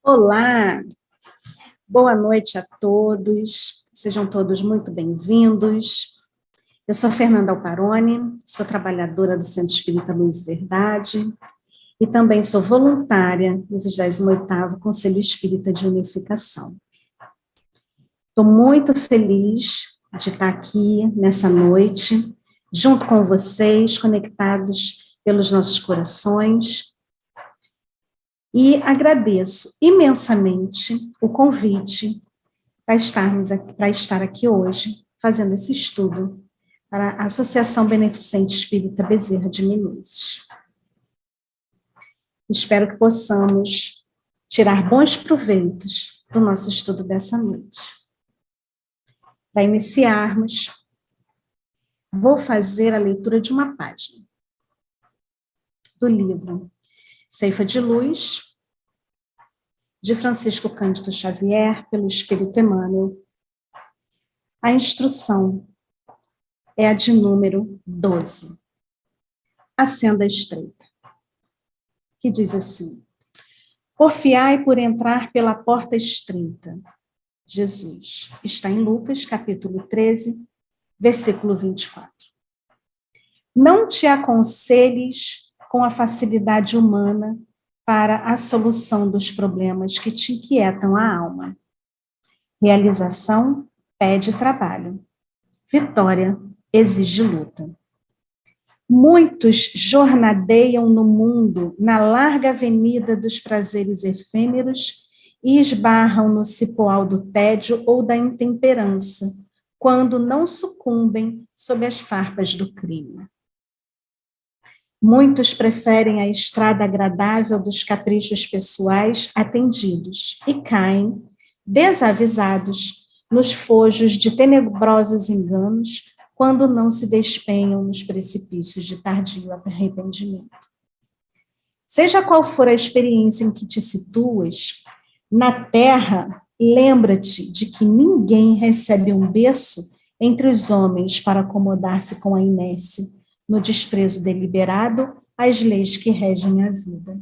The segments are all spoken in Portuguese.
Olá, boa noite a todos, sejam todos muito bem-vindos. Eu sou Fernanda Alparoni, sou trabalhadora do Centro Espírita Luz e Verdade e também sou voluntária no 28º Conselho Espírita de Unificação. Estou muito feliz de estar aqui nessa noite, junto com vocês, conectados pelos nossos corações. E agradeço imensamente o convite para estar aqui hoje, fazendo esse estudo para a Associação Beneficente Espírita Bezerra de Menezes. Espero que possamos tirar bons proveitos do nosso estudo dessa noite. Para iniciarmos, vou fazer a leitura de uma página do livro Ceifa de Luz, de Francisco Cândido Xavier, pelo Espírito Emmanuel. A instrução é a de número 12, a senda estreita, que diz assim: porfiai por entrar pela porta estreita. Jesus, está em Lucas, capítulo 13, versículo 24. Não te aconselhes com a facilidade humana para a solução dos problemas que te inquietam a alma. Realização pede trabalho. Vitória exige luta. Muitos jornadeiam no mundo na larga avenida dos prazeres efêmeros e esbarram no cipoal do tédio ou da intemperança, quando não sucumbem sob as farpas do crime. Muitos preferem a estrada agradável dos caprichos pessoais atendidos e caem, desavisados, nos fojos de tenebrosos enganos, quando não se despenham nos precipícios de tardio arrependimento. Seja qual for a experiência em que te situas, na terra, lembra-te de que ninguém recebe um berço entre os homens para acomodar-se com a inércia, no desprezo deliberado às leis que regem a vida.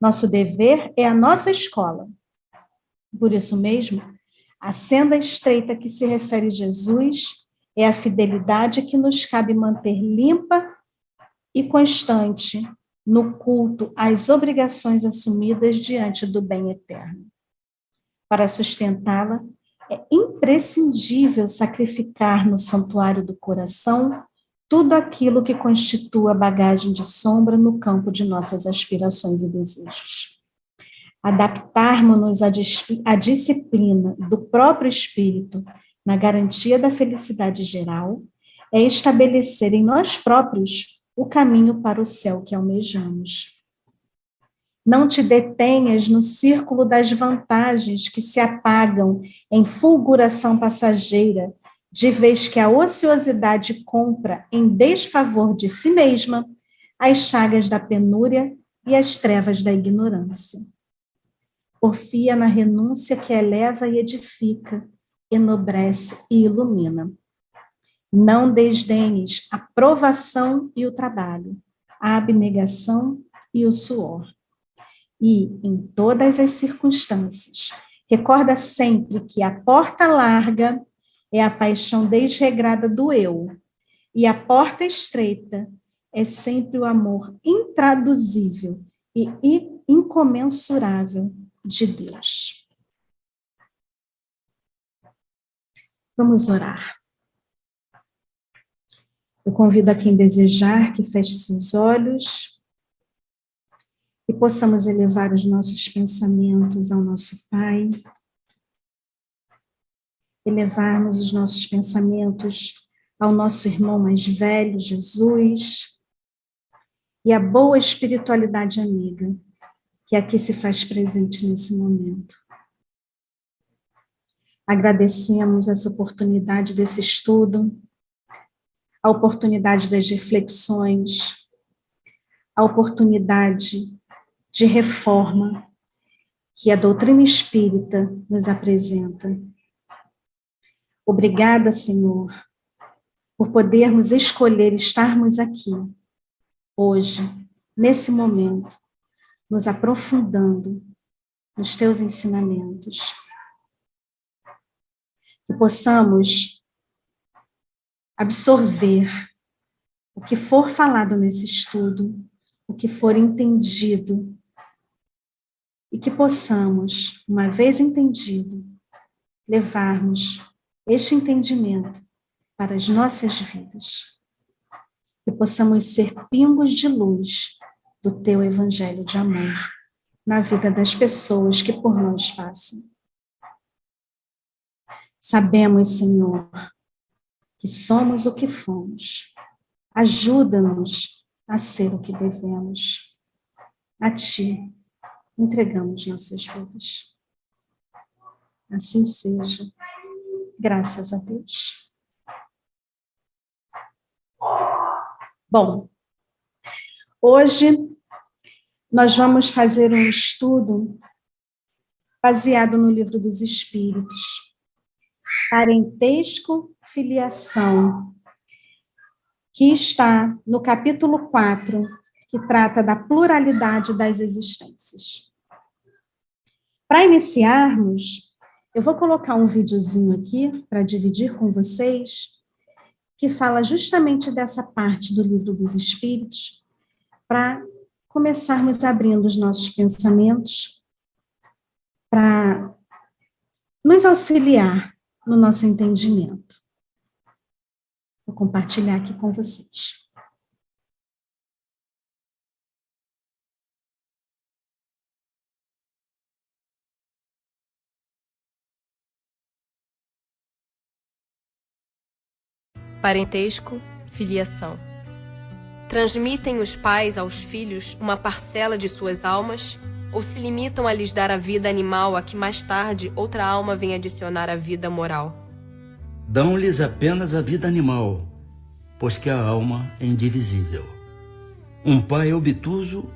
Nosso dever é a nossa escola. Por isso mesmo, a senda estreita que se refere a Jesus é a fidelidade que nos cabe manter limpa e constante no culto às obrigações assumidas diante do bem eterno. Para sustentá-la, é imprescindível sacrificar no santuário do coração tudo aquilo que constitua a bagagem de sombra no campo de nossas aspirações e desejos. Adaptarmos-nos à disciplina do próprio espírito na garantia da felicidade geral é estabelecer em nós próprios o caminho para o céu que almejamos. Não te detenhas no círculo das vantagens que se apagam em fulguração passageira, de vez que a ociosidade compra, em desfavor de si mesma, as chagas da penúria e as trevas da ignorância. Porfia na renúncia que eleva e edifica, enobrece e ilumina. Não desdenhes a provação e o trabalho, a abnegação e o suor. E, em todas as circunstâncias, recorda sempre que a porta larga é a paixão desregrada do eu, e a porta estreita é sempre o amor intraduzível e incomensurável de Deus. Vamos orar. Eu convido a quem desejar que feche seus olhos e possamos elevar os nossos pensamentos ao nosso Pai, elevarmos os nossos pensamentos ao nosso irmão mais velho, Jesus, e à boa espiritualidade amiga, que aqui se faz presente nesse momento. Agradecemos essa oportunidade desse estudo, a oportunidade das reflexões, a oportunidade de reforma que a doutrina espírita nos apresenta. Obrigada, Senhor, por podermos escolher estarmos aqui, hoje, nesse momento, nos aprofundando nos teus ensinamentos. Que possamos absorver o que for falado nesse estudo, o que for entendido, e que possamos, uma vez entendido, levarmos este entendimento para as nossas vidas. Que possamos ser pingos de luz do teu evangelho de amor na vida das pessoas que por nós passam. Sabemos, Senhor, que somos o que fomos. Ajuda-nos a ser o que devemos. A Ti entregamos nossas vidas. Assim seja. Graças a Deus. Bom, hoje nós vamos fazer um estudo baseado no Livro dos Espíritos. Parentesco, filiação, que está no capítulo 4, que trata da pluralidade das existências. Para iniciarmos, eu vou colocar um videozinho aqui para dividir com vocês, que fala justamente dessa parte do Livro dos Espíritos, para começarmos abrindo os nossos pensamentos, para nos auxiliar no nosso entendimento. Vou compartilhar aqui com vocês. Parentesco, filiação. Transmitem os pais aos filhos uma parcela de suas almas ou se limitam a lhes dar a vida animal a que mais tarde outra alma vem adicionar a vida moral? Dão-lhes apenas a vida animal, pois que a alma é indivisível. Um pai obtuso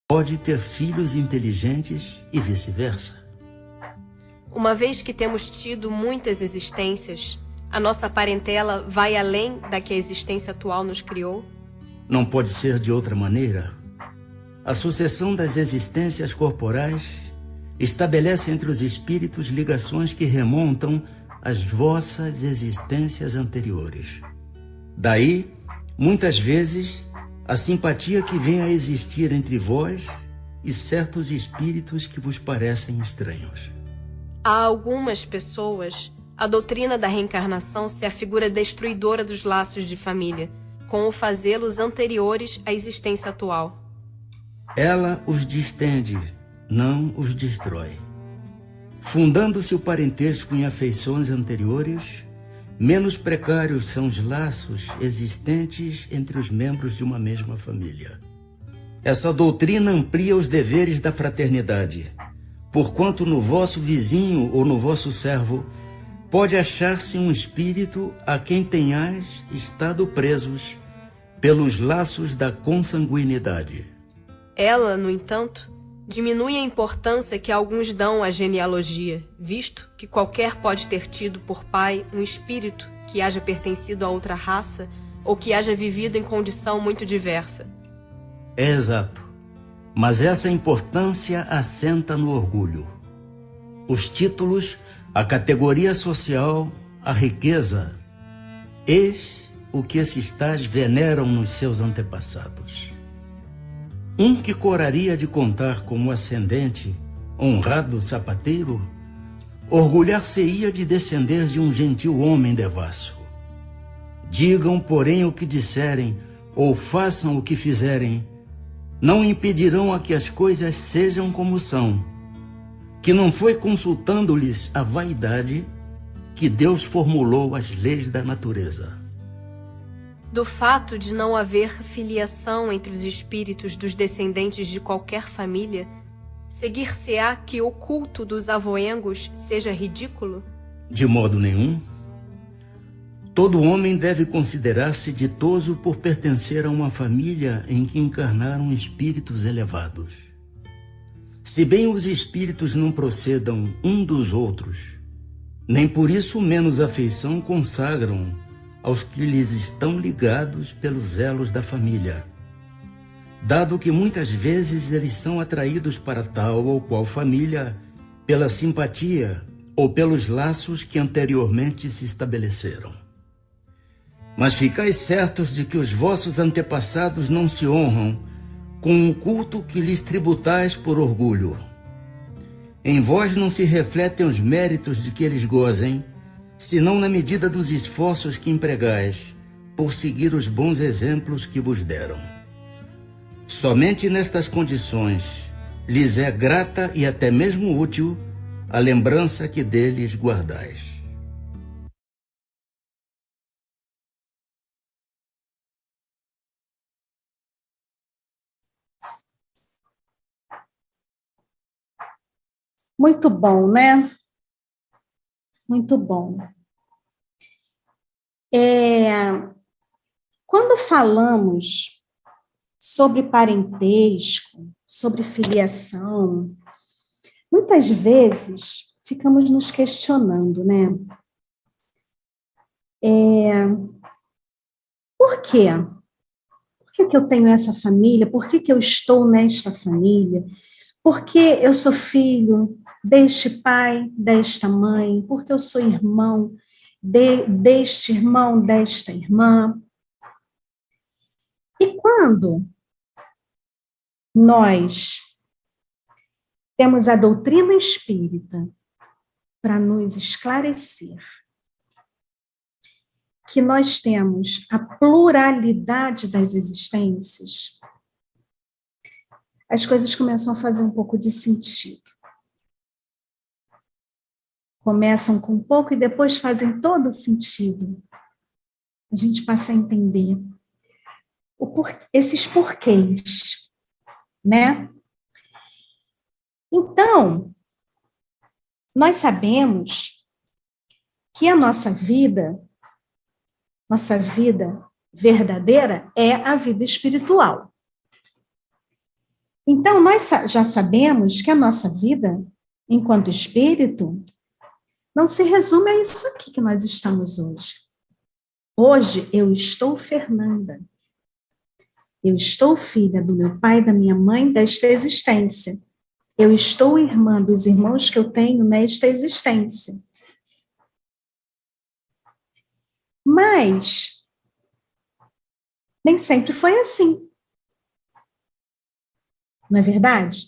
pode ter filhos inteligentes e vice-versa. Uma vez que temos tido muitas existências, a nossa parentela vai além da que a existência atual nos criou? Não pode ser de outra maneira. A sucessão das existências corporais estabelece entre os espíritos ligações que remontam às vossas existências anteriores. Daí, muitas vezes, a simpatia que vem a existir entre vós e certos espíritos que vos parecem estranhos. Há algumas pessoas, a doutrina da reencarnação se afigura destruidora dos laços de família, com o fazê-los anteriores à existência atual. Ela os distende, não os destrói. Fundando-se o parentesco em afeições anteriores, menos precários são os laços existentes entre os membros de uma mesma família. Essa doutrina amplia os deveres da fraternidade, porquanto no vosso vizinho ou no vosso servo pode achar-se um espírito a quem tenhais estado presos pelos laços da consanguinidade. Ela, no entanto, diminui a importância que alguns dão à genealogia, visto que qualquer pode ter tido por pai um espírito que haja pertencido a outra raça ou que haja vivido em condição muito diversa. É exato, mas essa importância assenta no orgulho. Os títulos, a categoria social, a riqueza, eis o que esses tais veneram nos seus antepassados. Um que coraria de contar como ascendente, honrado sapateiro, orgulhar-se-ia de descender de um gentil homem devasso. Digam, porém, o que disserem, ou façam o que fizerem, não impedirão a que as coisas sejam como são, que não foi consultando-lhes a vaidade que Deus formulou as leis da natureza. Do fato de não haver filiação entre os espíritos dos descendentes de qualquer família, seguir-se-á que o culto dos avoengos seja ridículo? De modo nenhum. Todo homem deve considerar-se ditoso por pertencer a uma família em que encarnaram espíritos elevados. Se bem os espíritos não procedam um dos outros, nem por isso menos afeição consagram aos que lhes estão ligados pelos elos da família. dado que muitas vezes eles são atraídos para tal ou qual família pela simpatia ou pelos laços que anteriormente se estabeleceram. Mas ficais certos de que os vossos antepassados não se honram com o culto que lhes tributais por orgulho. Em vós não se refletem os méritos de que eles gozem, senão na medida dos esforços que empregais por seguir os bons exemplos que vos deram. Somente nestas condições lhes é grata e até mesmo útil a lembrança que deles guardais. Muito bom, né? Muito bom. Quando falamos sobre parentesco, sobre filiação, muitas vezes ficamos nos questionando, né? Por quê? Por que eu tenho essa família? Por que eu estou nesta família? Por que eu sou filho deste pai, desta mãe? Por que eu sou irmão deste irmão, desta irmã? E quando nós temos a doutrina espírita para nos esclarecer que nós temos a pluralidade das existências, as coisas começam a fazer um pouco de sentido. Começam com um pouco e depois fazem todo sentido. A gente passa a entender esses porquês, né? Então, nós sabemos que a nossa vida verdadeira é a vida espiritual. Então, nós já sabemos que a nossa vida, enquanto espírito, não se resume a isso aqui que nós estamos hoje. Hoje eu estou Fernanda. Eu estou filha do meu pai e da minha mãe desta existência. Eu estou irmã dos irmãos que eu tenho nesta existência. Mas nem sempre foi assim. Não é verdade?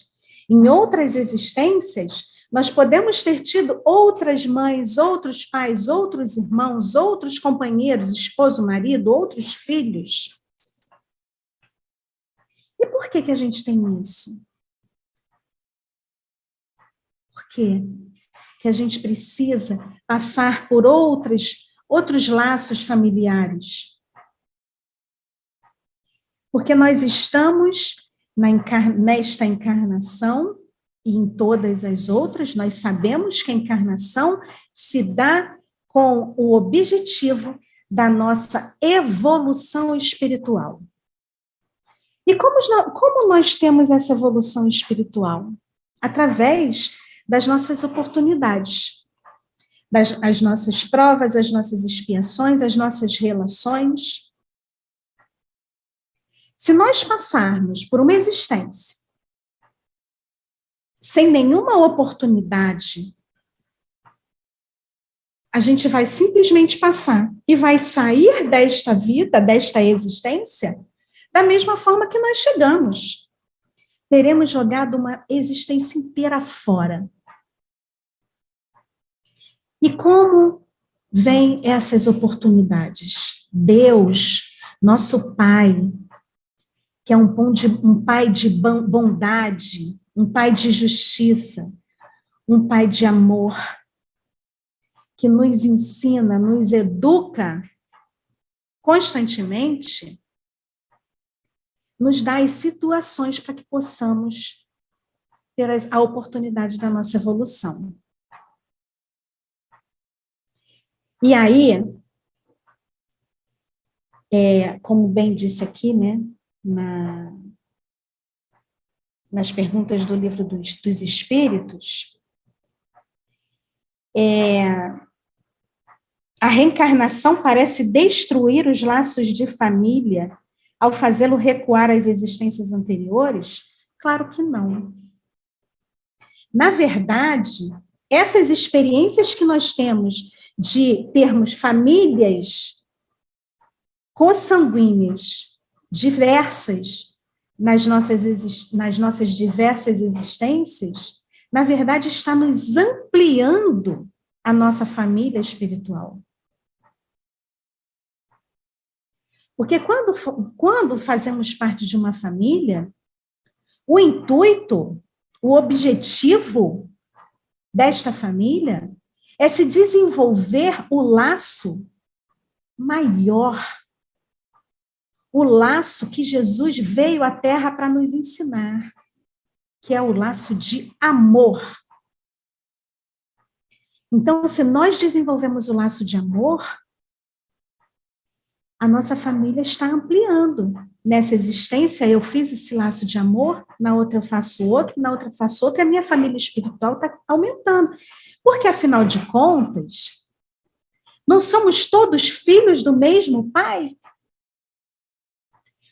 Em outras existências, nós podemos ter tido outras mães, outros pais, outros irmãos, outros companheiros, esposo, marido, outros filhos. E por que a gente tem isso? Por quê? Que a gente precisa passar por outros laços familiares. Porque nós estamos nesta encarnação e em todas as outras, nós sabemos que a encarnação se dá com o objetivo da nossa evolução espiritual. E como nós temos essa evolução espiritual? Através das nossas oportunidades, as nossas provas, as nossas expiações, as nossas relações. Se nós passarmos por uma existência sem nenhuma oportunidade, a gente vai simplesmente passar e vai sair desta vida, desta existência, da mesma forma que nós chegamos. Teremos jogado uma existência inteira fora. E como vêm essas oportunidades? Deus, nosso Pai, que é um Pai de bondade, um Pai de justiça, um Pai de amor, que nos ensina, nos educa constantemente, nos dá as situações para que possamos ter a oportunidade da nossa evolução. E aí, como bem disse aqui, né, nas perguntas do livro dos Espíritos, a reencarnação parece destruir os laços de família ao fazê-lo recuar às existências anteriores? Claro que não. Na verdade, essas experiências que nós temos de termos famílias consanguíneas diversas nas nossas diversas existências, na verdade, está nos ampliando a nossa família espiritual. Porque quando fazemos parte de uma família, o intuito, o objetivo desta família é se desenvolver o laço maior, o laço que Jesus veio à Terra para nos ensinar, que é o laço de amor. Então, se nós desenvolvemos o laço de amor, a nossa família está ampliando. Nessa existência, eu fiz esse laço de amor, na outra eu faço outro, na outra eu faço outro, e a minha família espiritual está aumentando. Porque, afinal de contas, não somos todos filhos do mesmo Pai?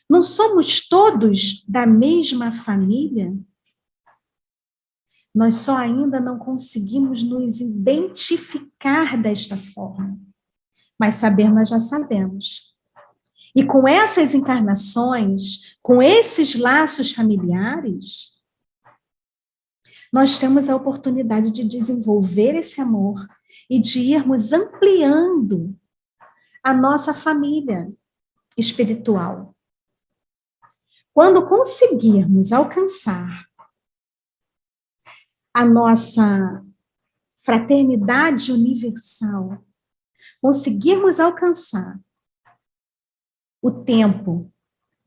Não somos todos da mesma família? Nós só ainda não conseguimos nos identificar desta forma. Mas saber, nós já sabemos. E com essas encarnações, com esses laços familiares, nós temos a oportunidade de desenvolver esse amor e de irmos ampliando a nossa família espiritual. Quando conseguirmos alcançar a nossa fraternidade universal, conseguirmos alcançar o tempo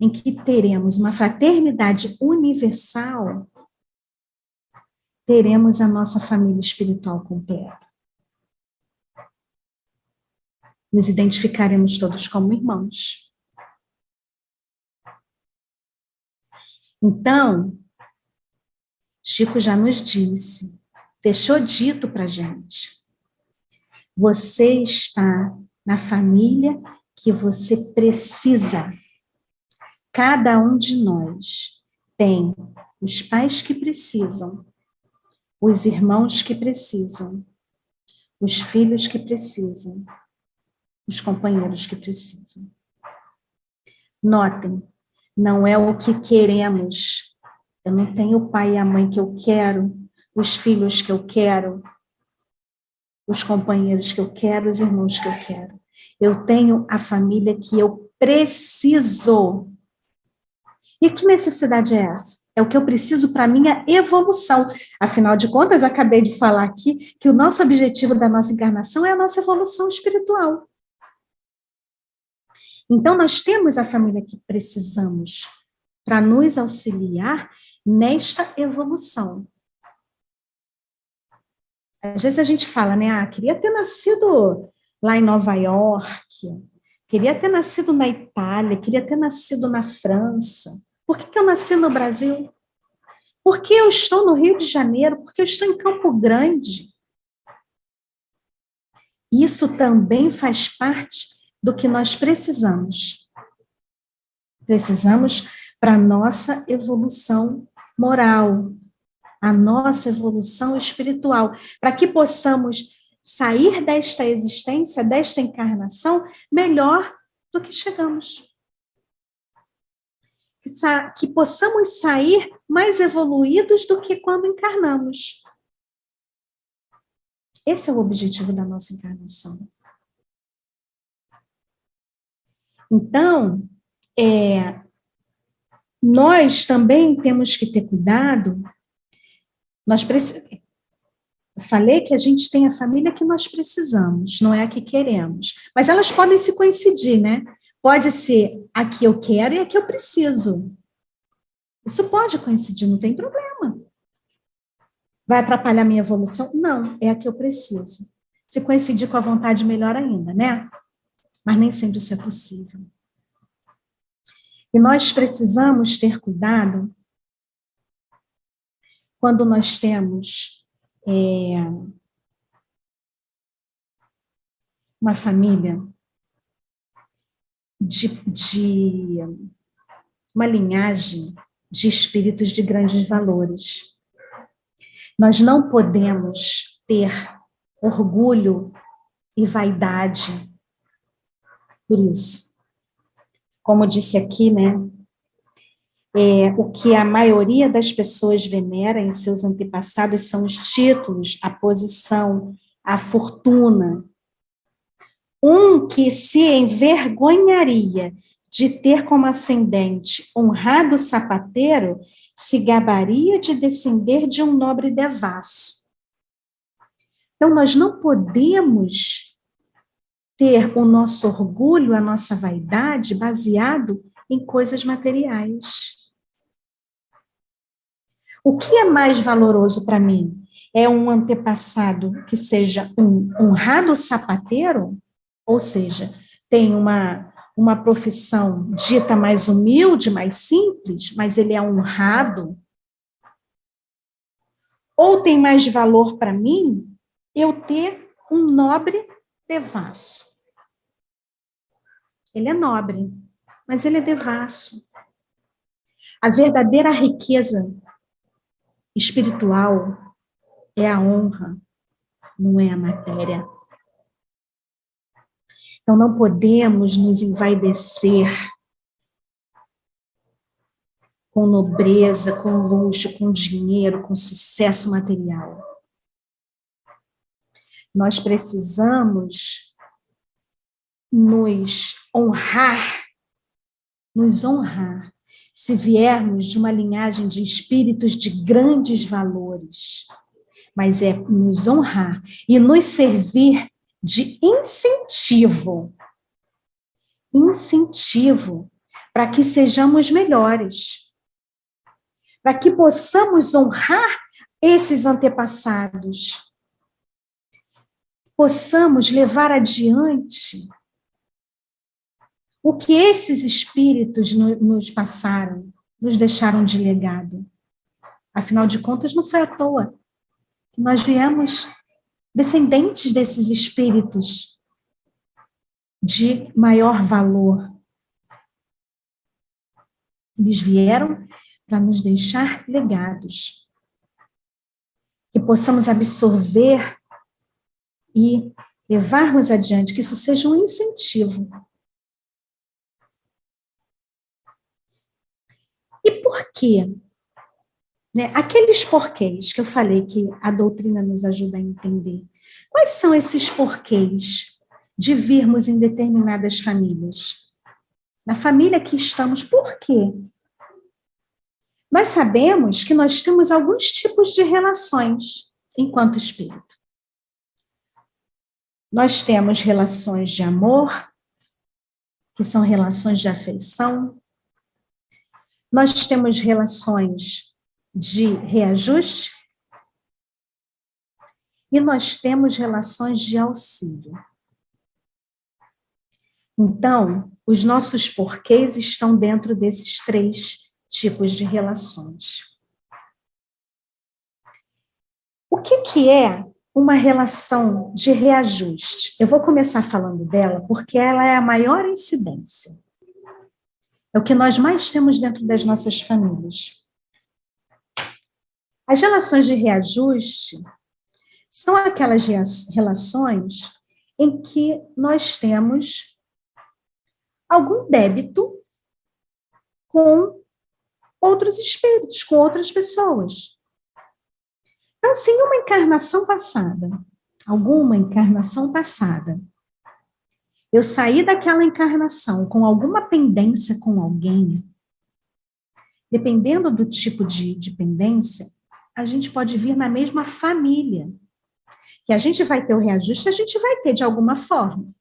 em que teremos uma fraternidade universal, teremos a nossa família espiritual completa. Nos identificaremos todos como irmãos. Então, Chico já nos disse, deixou dito para a gente, você está na família que você precisa. Cada um de nós tem os pais que precisam, os irmãos que precisam, os filhos que precisam, os companheiros que precisam. Notem, não é o que queremos. Eu não tenho o pai e a mãe que eu quero, os filhos que eu quero, os companheiros que eu quero, os irmãos que eu quero. Eu tenho a família que eu preciso. E que necessidade é essa? É o que eu preciso para a minha evolução. Afinal de contas, acabei de falar aqui que o nosso objetivo da nossa encarnação é a nossa evolução espiritual. Então, nós temos a família que precisamos para nos auxiliar nesta evolução. Às vezes a gente fala, né? Queria ter nascido lá em Nova York, queria ter nascido na Itália, queria ter nascido na França. Por que eu nasci no Brasil? Por que eu estou no Rio de Janeiro? Porque eu estou em Campo Grande. Isso também faz parte do que nós precisamos. Precisamos para a nossa evolução moral, a nossa evolução espiritual, para que possamos sair desta existência, desta encarnação, melhor do que chegamos. Que possamos sair mais evoluídos do que quando encarnamos. Esse é o objetivo da nossa encarnação. Então, nós também temos que ter cuidado. Eu falei que a gente tem a família que nós precisamos, não é a que queremos. Mas elas podem se coincidir, né? Pode ser a que eu quero e a que eu preciso. Isso pode coincidir, não tem problema. Vai atrapalhar a minha evolução? Não, é a que eu preciso. Se coincidir com a vontade, melhor ainda, né? Mas nem sempre isso é possível. E nós precisamos ter cuidado quando nós temos uma família de uma linhagem de espíritos de grandes valores. Nós não podemos ter orgulho e vaidade por isso. Como disse aqui, né? O que a maioria das pessoas venera em seus antepassados são os títulos, a posição, a fortuna. Um que se envergonharia de ter como ascendente honrado sapateiro, se gabaria de descender de um nobre devasso. Então, nós não podemos ter o nosso orgulho, a nossa vaidade baseado em coisas materiais. O que é mais valoroso para mim? É um antepassado que seja um honrado sapateiro, ou seja, tem uma profissão dita mais humilde, mais simples, mas ele é honrado? Ou tem mais valor para mim eu ter um nobre devasso? Ele é nobre, mas ele é devasso. A verdadeira riqueza espiritual é a honra, não é a matéria. Então, não podemos nos envaidecer com nobreza, com luxo, com dinheiro, com sucesso material. Nós precisamos nos honrar, se viermos de uma linhagem de espíritos de grandes valores, mas é nos honrar e nos servir de incentivo para que sejamos melhores, para que possamos honrar esses antepassados, possamos levar adiante o que esses espíritos nos passaram, nos deixaram de legado. Afinal de contas, não foi à toa que nós viemos descendentes desses espíritos de maior valor. Eles vieram para nos deixar legados, que possamos absorver e levarmos adiante, que isso seja um incentivo. E por quê? Aqueles porquês que eu falei que a doutrina nos ajuda a entender. Quais são esses porquês de virmos em determinadas famílias? Na família que estamos, por quê? Nós sabemos que nós temos alguns tipos de relações enquanto espírito. Nós temos relações de amor, que são relações de afeição. Nós temos relações de reajuste. E nós temos relações de auxílio. Então, os nossos porquês estão dentro desses 3 tipos de relações. O que é uma relação de reajuste? Eu vou começar falando dela porque ela é a maior incidência. É o que nós mais temos dentro das nossas famílias. As relações de reajuste são aquelas relações em que nós temos algum débito com outros espíritos, com outras pessoas. Então, se em uma encarnação passada, alguma encarnação passada, eu saí daquela encarnação com alguma pendência com alguém, dependendo do tipo de pendência, a gente pode vir na mesma família. Que a gente vai ter o reajuste, a gente vai ter de alguma forma.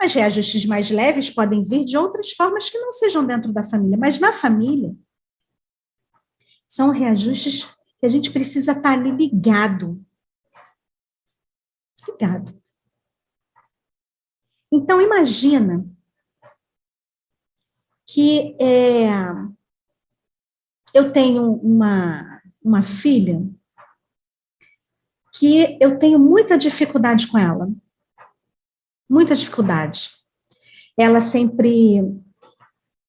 Mas reajustes mais leves podem vir de outras formas que não sejam dentro da família. Mas na família, são reajustes que a gente precisa estar ali ligado. Ligado. Então, imagina que eu tenho uma filha que eu tenho muita dificuldade com ela. Muita dificuldade. Ela sempre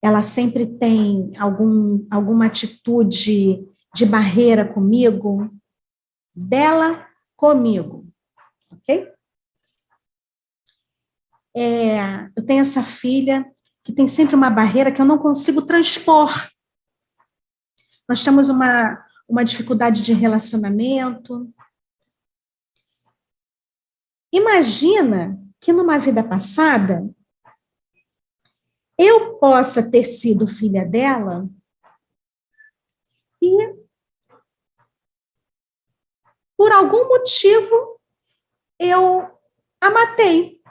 ela sempre tem alguma atitude de barreira comigo, dela comigo, ok? Eu tenho essa filha que tem sempre uma barreira que eu não consigo transpor. Nós temos uma dificuldade de relacionamento. Imagina que numa vida passada eu possa ter sido filha dela e, por algum motivo, eu a matei.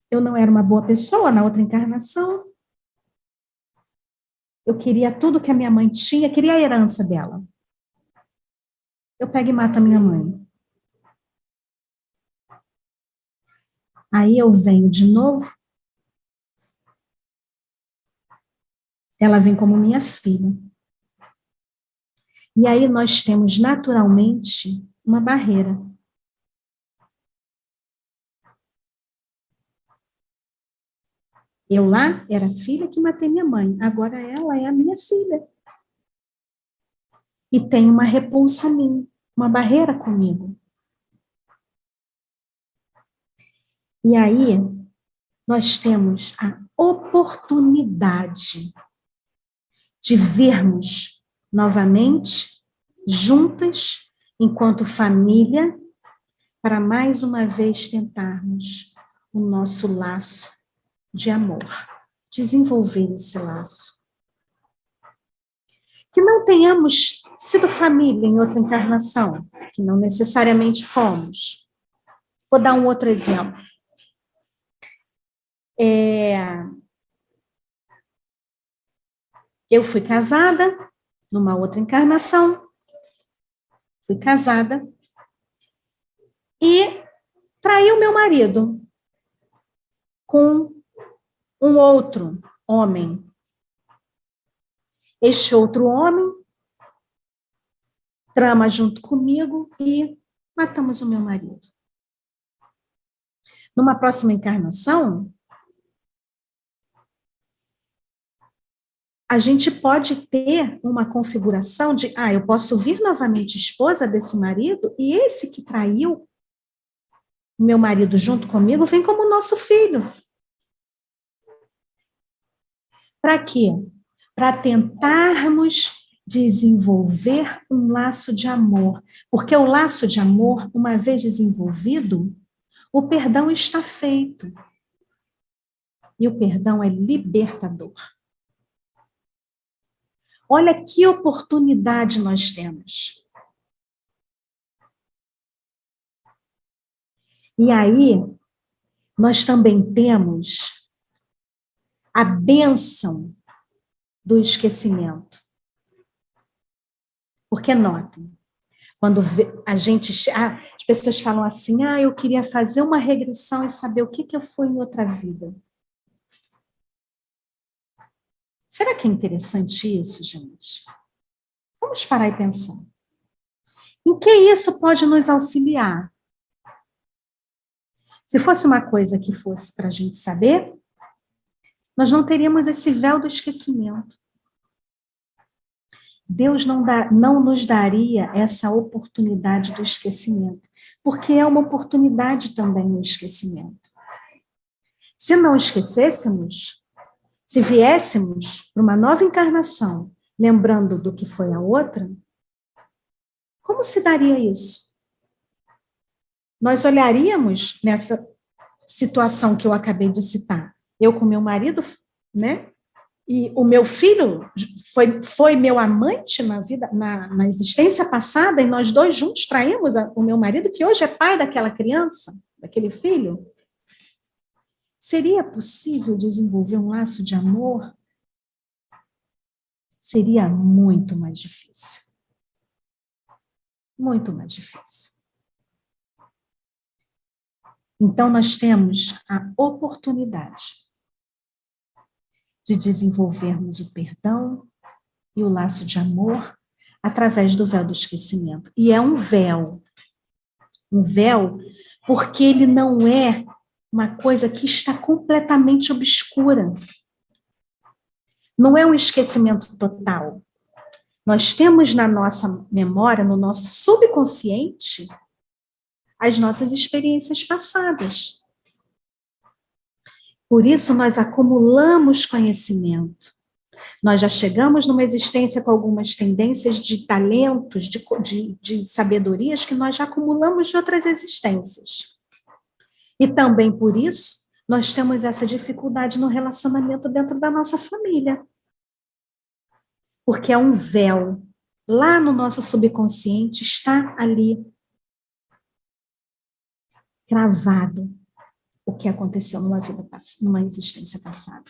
Eu não era uma boa pessoa na outra encarnação. Eu queria tudo que a minha mãe tinha, queria a herança dela. Eu pego e mato a minha mãe. Aí eu venho de novo. Ela vem como minha filha. E aí nós temos naturalmente uma barreira. Eu lá era a filha que matei minha mãe, agora ela é a minha filha. E tem uma repulsa a mim, uma barreira comigo. E aí nós temos a oportunidade de vermos novamente, juntas, enquanto família, para mais uma vez tentarmos o nosso laço de amor, desenvolver esse laço. Que não tenhamos sido família em outra encarnação, que não necessariamente fomos. Vou dar um outro exemplo. Eu fui casada numa outra encarnação, fui casada e traí o meu marido com um outro homem. Este outro homem trama junto comigo e matamos o meu marido. Numa próxima encarnação, a gente pode ter uma configuração de, eu posso vir novamente esposa desse marido e esse que traiu o meu marido junto comigo vem como nosso filho. Para quê? Para tentarmos desenvolver um laço de amor. Porque o laço de amor, uma vez desenvolvido, o perdão está feito. E o perdão é libertador. Olha que oportunidade nós temos. E aí, nós também temos a bênção do esquecimento. Porque notem, quando a gente... as pessoas falam assim, eu queria fazer uma regressão e saber o que eu fui em outra vida. Será que é interessante isso, gente? Vamos parar e pensar. Em que isso pode nos auxiliar? Se fosse uma coisa que fosse para a gente saber, nós não teríamos esse véu do esquecimento. Deus não nos daria essa oportunidade do esquecimento, porque é uma oportunidade também o esquecimento. Se não esquecêssemos, se viéssemos para uma nova encarnação, lembrando do que foi a outra, como se daria isso? Nós olharíamos nessa situação que eu acabei de citar. Eu com meu marido, né? E o meu filho foi meu amante na existência passada, e nós dois juntos traímos o meu marido, que hoje é pai daquela criança, daquele filho. Seria possível desenvolver um laço de amor? Seria muito mais difícil. Muito mais difícil. Então, nós temos a oportunidade de desenvolvermos o perdão e o laço de amor através do véu do esquecimento. E é um véu porque ele não é uma coisa que está completamente obscura. Não é um esquecimento total. Nós temos na nossa memória, no nosso subconsciente, as nossas experiências passadas. Por isso, nós acumulamos conhecimento. Nós já chegamos numa existência com algumas tendências de talentos, de sabedorias que nós já acumulamos de outras existências. E também por isso, nós temos essa dificuldade no relacionamento dentro da nossa família. Porque é um véu. Lá no nosso subconsciente está ali cravado o que aconteceu numa existência passada.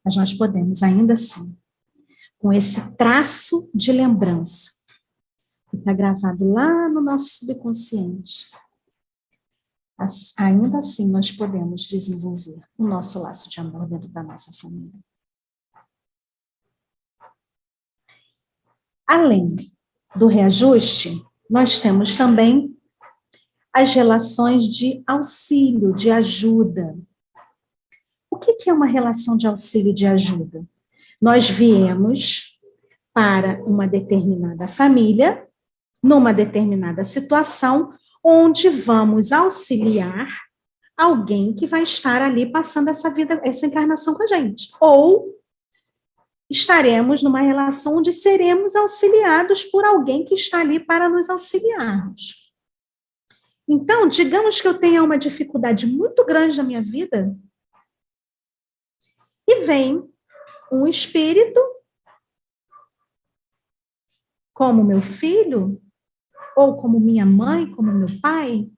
Mas nós podemos, ainda assim, com esse traço de lembrança, que está gravado lá no nosso subconsciente, ainda assim nós podemos desenvolver o nosso laço de amor dentro da nossa família. Além do reajuste, nós temos também as relações de auxílio, de ajuda. O que é uma relação de auxílio e de ajuda? Nós viemos para uma determinada família, numa determinada situação, onde vamos auxiliar alguém que vai estar ali passando essa vida, essa encarnação com a gente. Ou estaremos numa relação onde seremos auxiliados por alguém que está ali para nos auxiliarmos. Então, digamos que eu tenha uma dificuldade muito grande na minha vida, e vem um espírito, como meu filho, ou como minha mãe, como meu pai,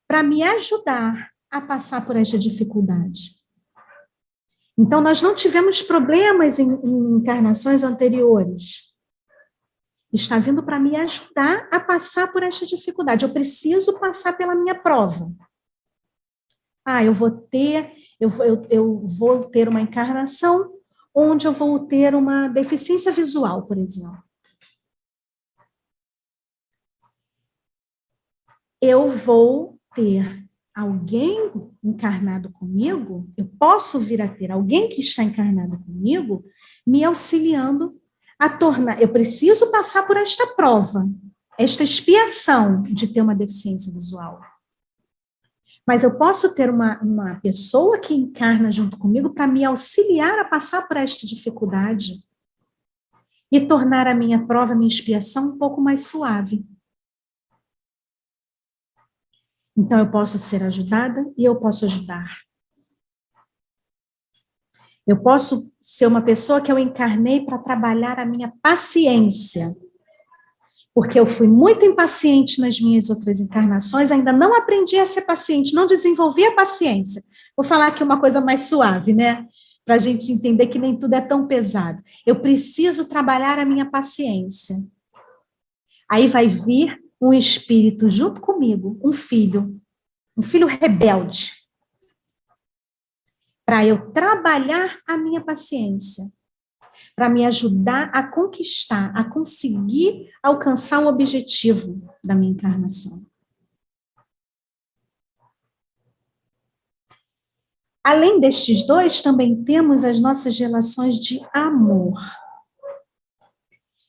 para me ajudar a passar por esta dificuldade. Então, nós não tivemos problemas em encarnações anteriores. Está vindo para me ajudar a passar por esta dificuldade. Eu preciso passar pela minha prova. Eu vou ter uma encarnação onde eu vou ter uma deficiência visual, por exemplo. Eu vou ter alguém encarnado comigo, eu posso vir a ter alguém que está encarnado comigo, me auxiliando a tornar. Eu preciso passar por esta prova, esta expiação de ter uma deficiência visual. Mas eu posso ter uma pessoa que encarna junto comigo para me auxiliar a passar por esta dificuldade e tornar a minha prova, a minha expiação um pouco mais suave. Então, eu posso ser ajudada e eu posso ajudar. Eu posso ser uma pessoa que eu encarnei para trabalhar a minha paciência. Porque eu fui muito impaciente nas minhas outras encarnações, ainda não aprendi a ser paciente, não desenvolvi a paciência. Vou falar aqui uma coisa mais suave, né? Para a gente entender que nem tudo é tão pesado. Eu preciso trabalhar a minha paciência. Aí vai vir um espírito junto comigo, um filho rebelde, para eu trabalhar a minha paciência, para me ajudar a conquistar, a conseguir alcançar o objetivo da minha encarnação. Além destes dois, também temos as nossas relações de amor.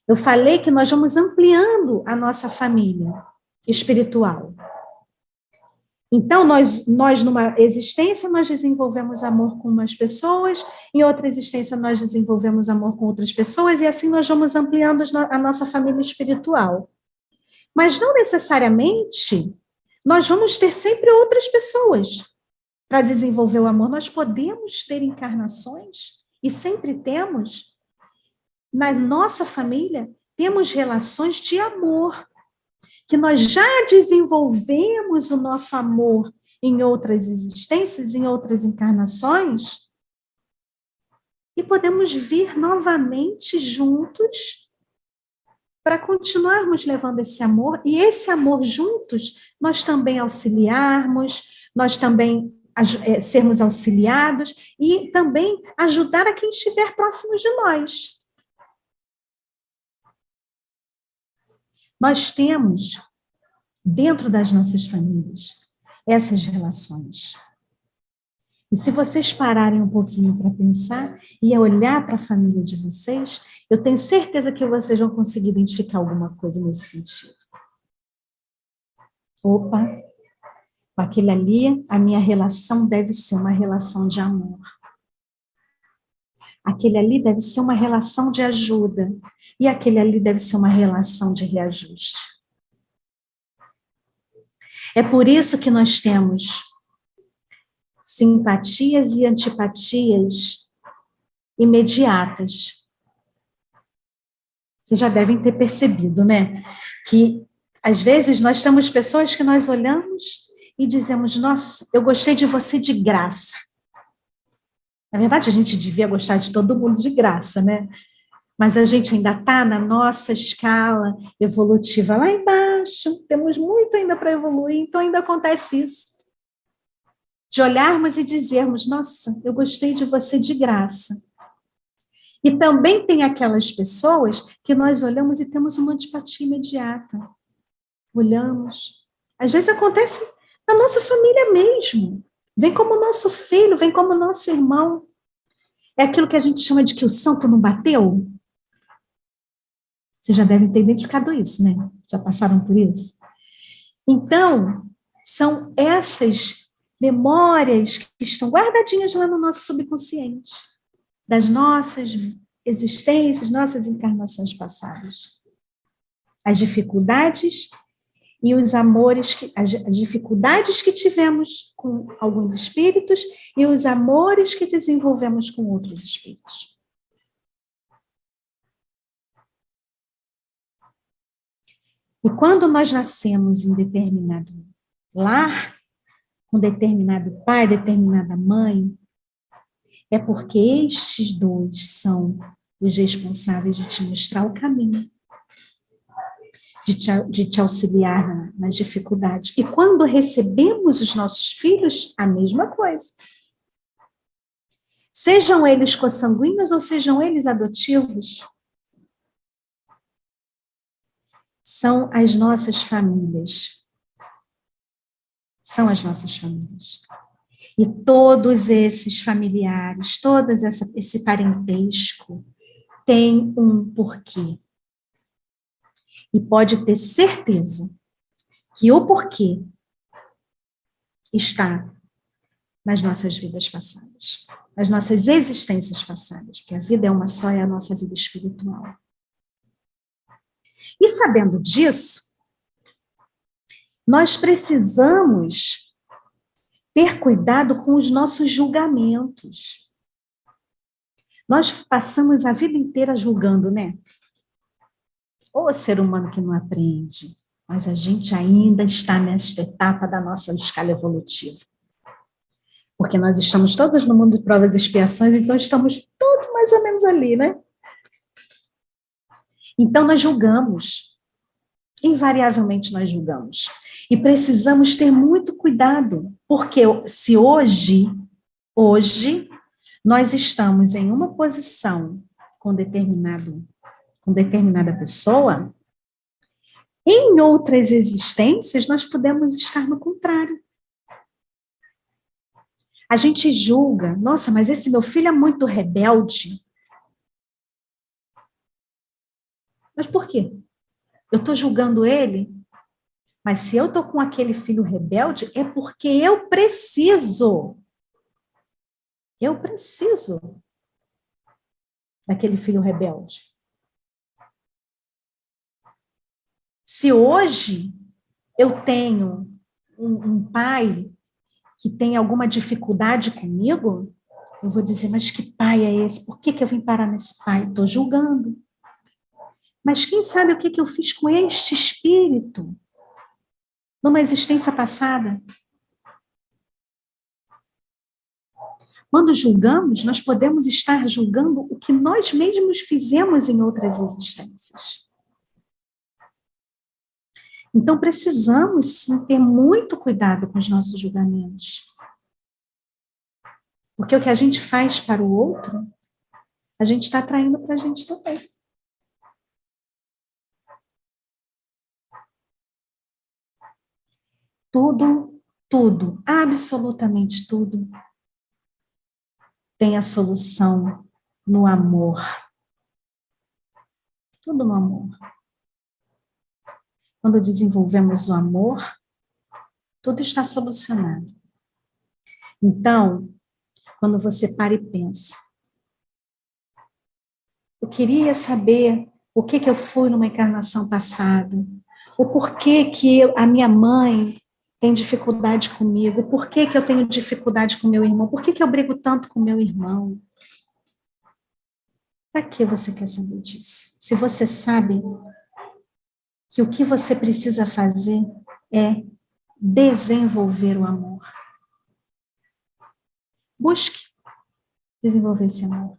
Eu falei que nós vamos ampliando a nossa família espiritual. Então, nós numa existência, nós desenvolvemos amor com umas pessoas, em outra existência, nós desenvolvemos amor com outras pessoas, e assim nós vamos ampliando a nossa família espiritual. Mas não necessariamente nós vamos ter sempre outras pessoas para desenvolver o amor. Nós podemos ter encarnações, e sempre temos, na nossa família, temos relações de amor, que nós já desenvolvemos o nosso amor em outras existências, em outras encarnações, e podemos vir novamente juntos para continuarmos levando esse amor, e esse amor juntos, nós também auxiliarmos, nós também sermos auxiliados, e também ajudar a quem estiver próximo de nós. Nós temos, dentro das nossas famílias, essas relações. E se vocês pararem um pouquinho para pensar e olhar para a família de vocês, eu tenho certeza que vocês vão conseguir identificar alguma coisa nesse sentido. Opa, com aquele ali, a minha relação deve ser uma relação de amor. Aquele ali deve ser uma relação de ajuda. E aquele ali deve ser uma relação de reajuste. É por isso que nós temos simpatias e antipatias imediatas. Vocês já devem ter percebido, né? Que, às vezes, nós temos pessoas que nós olhamos e dizemos, nossa, eu gostei de você de graça. Na verdade, a gente devia gostar de todo mundo de graça, né? Mas a gente ainda está na nossa escala evolutiva lá embaixo, temos muito ainda para evoluir, então ainda acontece isso. De olharmos e dizermos, nossa, eu gostei de você de graça. E também tem aquelas pessoas que nós olhamos e temos uma antipatia imediata. Olhamos. Às vezes acontece na nossa família mesmo. Vem como nosso filho, vem como nosso irmão. É aquilo que a gente chama de que o santo não bateu. Vocês já devem ter identificado isso, né? Já passaram por isso? Então, são essas memórias que estão guardadinhas lá no nosso subconsciente, das nossas existências, nossas encarnações passadas. As dificuldades e os amores, as dificuldades que tivemos com alguns espíritos e os amores que desenvolvemos com outros espíritos. E quando nós nascemos em determinado lar, com determinado pai, determinada mãe, é porque estes dois são os responsáveis de te mostrar o caminho, de te auxiliar nas dificuldades. E quando recebemos os nossos filhos, a mesma coisa. Sejam eles consanguíneos ou sejam eles adotivos, são as nossas famílias. São as nossas famílias. E todos esses familiares, todo esse parentesco tem um porquê. E pode ter certeza que o porquê está nas nossas vidas passadas, nas nossas existências passadas, porque a vida é uma só, é a nossa vida espiritual. E sabendo disso, nós precisamos ter cuidado com os nossos julgamentos. Nós passamos a vida inteira julgando, né? Ô ser humano que não aprende, mas a gente ainda está nesta etapa da nossa escala evolutiva. Porque nós estamos todos no mundo de provas e expiações, então estamos todos mais ou menos ali, né? Então nós julgamos. Invariavelmente nós julgamos. E precisamos ter muito cuidado, porque se hoje nós estamos em uma posição com determinada pessoa, em outras existências nós podemos estar no contrário. A gente julga, nossa, mas esse meu filho é muito rebelde. Mas por quê? Eu estou julgando ele? Mas se eu estou com aquele filho rebelde, é porque eu preciso daquele filho rebelde. Se hoje eu tenho um pai que tem alguma dificuldade comigo, eu vou dizer, mas que pai é esse? Por que eu vim parar nesse pai? Estou julgando. Mas quem sabe o que eu fiz com este espírito numa existência passada? Quando julgamos, nós podemos estar julgando o que nós mesmos fizemos em outras existências. Então, precisamos sim, ter muito cuidado com os nossos julgamentos. Porque o que a gente faz para o outro, a gente está atraindo para a gente também. Tudo, absolutamente tudo, tem a solução no amor. Tudo no amor. Quando desenvolvemos o amor, tudo está solucionado. Então, quando você para e pensa, eu queria saber o que eu fui numa encarnação passada, o porquê que a minha mãe tem dificuldade comigo, o porquê que eu tenho dificuldade com meu irmão, por que eu brigo tanto com meu irmão. Para que você quer saber disso? Se você sabe que o que você precisa fazer é desenvolver o amor. Busque desenvolver esse amor.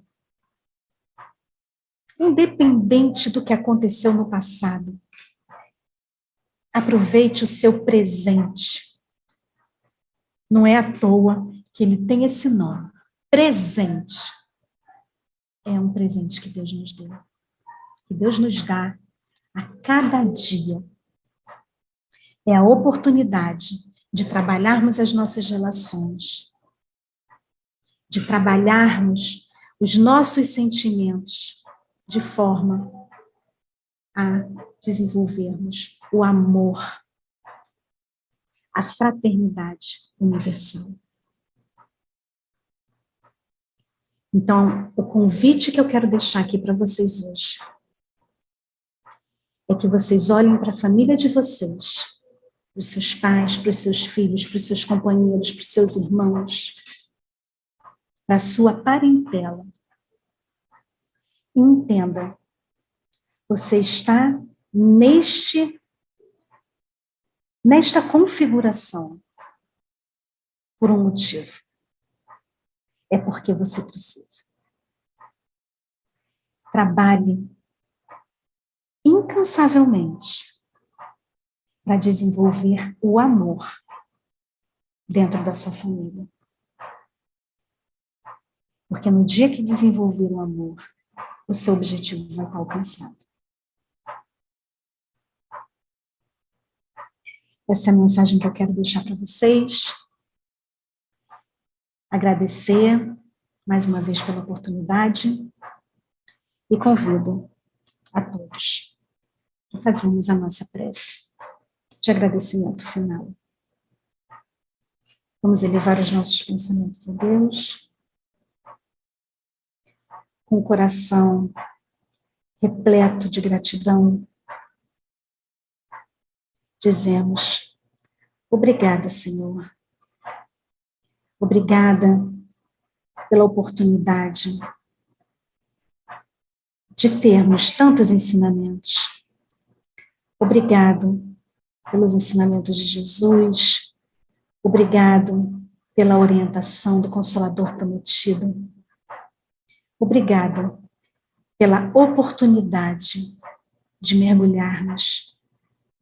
Independente do que aconteceu no passado, aproveite o seu presente. Não é à toa que ele tem esse nome. Presente. É um presente que Deus nos deu. Que Deus nos dá a cada dia. É a oportunidade de trabalharmos as nossas relações, de trabalharmos os nossos sentimentos de forma a desenvolvermos o amor, a fraternidade universal. Então, o convite que eu quero deixar aqui para vocês hoje é que vocês olhem para a família de vocês, para os seus pais, para os seus filhos, para os seus companheiros, para os seus irmãos, para a sua parentela. E entenda, você está nesta configuração por um motivo. É porque você precisa. Trabalhe incansavelmente para desenvolver o amor dentro da sua família. Porque no dia que desenvolver o amor, o seu objetivo vai estar alcançado. Essa é a mensagem que eu quero deixar para vocês. Agradecer mais uma vez pela oportunidade e convido a todos a fazermos a nossa prece de agradecimento final. Vamos elevar os nossos pensamentos a Deus com o coração repleto de gratidão. Dizemos: obrigada, Senhor. Obrigada pela oportunidade de termos tantos ensinamentos. Obrigado pelos ensinamentos de Jesus. Obrigado pela orientação do Consolador prometido. Obrigado pela oportunidade de mergulharmos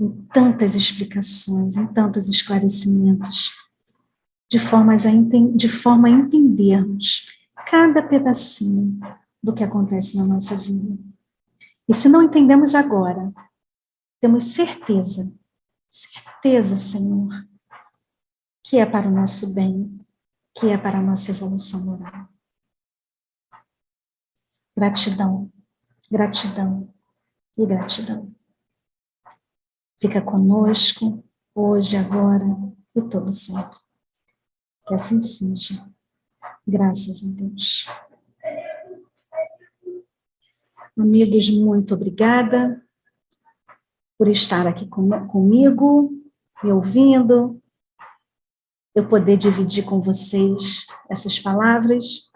em tantas explicações, em tantos esclarecimentos, de forma a entendermos cada pedacinho do que acontece na nossa vida. E se não entendemos agora, temos certeza, Senhor, que é para o nosso bem, que é para a nossa evolução moral. Gratidão, gratidão e gratidão. Fica conosco, hoje, agora e todo sempre. Que assim seja. Graças a Deus. Amigos, muito obrigada por estar aqui comigo, me ouvindo, eu poder dividir com vocês essas palavras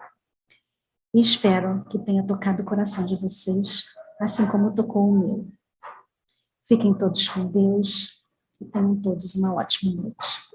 e espero que tenha tocado o coração de vocês, assim como tocou o meu. Fiquem todos com Deus e tenham todos uma ótima noite.